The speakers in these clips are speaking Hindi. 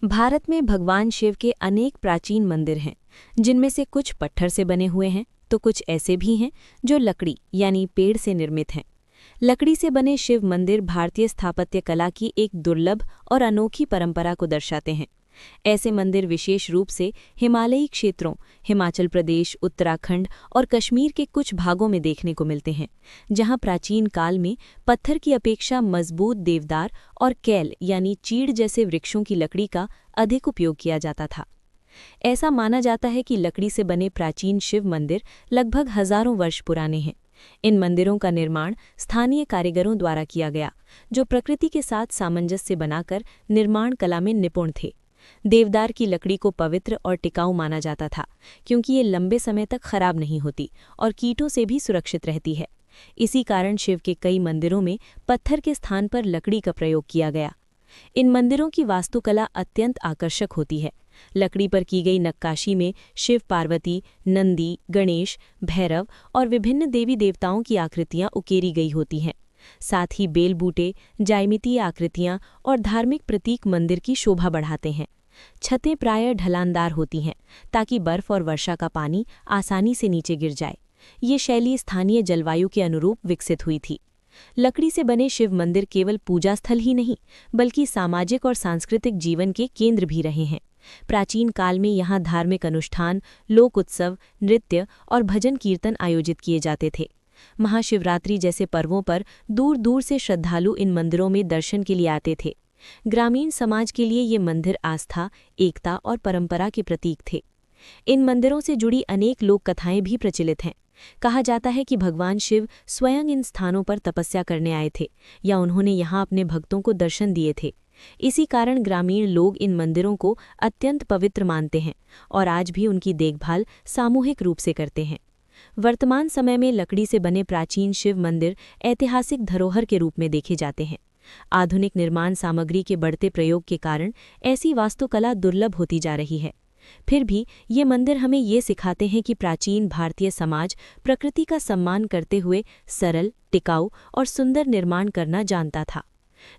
भारत में भगवान शिव के अनेक प्राचीन मंदिर हैं, जिनमें से कुछ पत्थर से बने हुए हैं तो कुछ ऐसे भी हैं जो लकड़ी यानी पेड़ से निर्मित हैं। लकड़ी से बने शिव मंदिर भारतीय स्थापत्य कला की एक दुर्लभ और अनोखी परंपरा को दर्शाते हैं। ऐसे मंदिर विशेष रूप से हिमालयी क्षेत्रों, हिमाचल प्रदेश, उत्तराखंड और कश्मीर के कुछ भागों में देखने को मिलते हैं, जहां प्राचीन काल में पत्थर की अपेक्षा मजबूत देवदार और कैल यानी चीड़ जैसे वृक्षों की लकड़ी का अधिक उपयोग किया जाता था। ऐसा माना जाता है कि लकड़ी से बने प्राचीन शिव मंदिर लगभग हजारों वर्ष पुराने हैं। इन मंदिरों का निर्माण स्थानीय कारीगरों द्वारा किया गया, जो प्रकृति के साथ सामंजस्य बनाकर निर्माण कला में निपुण थे। देवदार की लकड़ी को पवित्र और टिकाऊ माना जाता था, क्योंकि ये लंबे समय तक खराब नहीं होती और कीटों से भी सुरक्षित रहती है। इसी कारण शिव के कई मंदिरों में पत्थर के स्थान पर लकड़ी का प्रयोग किया गया। इन मंदिरों की वास्तुकला अत्यंत आकर्षक होती है। लकड़ी पर की गई नक्काशी में शिव, पार्वती, नंदी, गणेश, भैरव और विभिन्न देवी देवताओं की आकृतियां उकेरी गई होती हैं। साथ ही बेल बूटे, ज्यामितीय आकृतियां और धार्मिक प्रतीक मंदिर की शोभा बढ़ाते हैं। छतें प्रायः ढलानदार होती हैं, ताकि बर्फ और वर्षा का पानी आसानी से नीचे गिर जाए। ये शैली स्थानीय जलवायु के अनुरूप विकसित हुई थी। लकड़ी से बने शिव मंदिर केवल पूजा स्थल ही नहीं, बल्कि सामाजिक और सांस्कृतिक जीवन के केंद्र भी रहे हैं। प्राचीन काल में यहाँ धार्मिक अनुष्ठान, लोक उत्सव, नृत्य और भजन कीर्तन आयोजित किए जाते थे। महाशिवरात्रि जैसे पर्वों पर दूर दूर से श्रद्धालु इन मंदिरों में दर्शन के लिए आते थे। ग्रामीण समाज के लिए ये मंदिर आस्था, एकता और परंपरा के प्रतीक थे। इन मंदिरों से जुड़ी अनेक लोक कथाएं भी प्रचलित हैं। कहा जाता है कि भगवान शिव स्वयं इन स्थानों पर तपस्या करने आए थे या उन्होंने यहाँ अपने भक्तों को दर्शन दिए थे। इसी कारण ग्रामीण लोग इन मंदिरों को अत्यंत पवित्र मानते हैं और आज भी उनकी देखभाल सामूहिक रूप से करते हैं। वर्तमान समय में लकड़ी से बने प्राचीन शिव मंदिर ऐतिहासिक धरोहर के रूप में देखे जाते हैं। आधुनिक निर्माण सामग्री के बढ़ते प्रयोग के कारण ऐसी वास्तुकला दुर्लभ होती जा रही है। फिर भी ये मंदिर हमें ये सिखाते हैं कि प्राचीन भारतीय समाज प्रकृति का सम्मान करते हुए सरल, टिकाऊ और सुंदर निर्माण करना जानता था।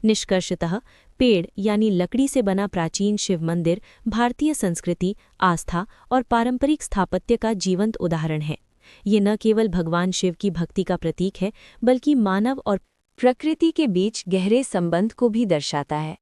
निष्कर्षतः पेड़ यानी लकड़ी से बना प्राचीन शिव मंदिर भारतीय संस्कृति, आस्था और पारंपरिक स्थापत्य का जीवंत उदाहरण है। ये न केवल भगवान शिव की भक्ति का प्रतीक है, बल्कि मानव और प्रकृति के बीच गहरे संबंध को भी दर्शाता है।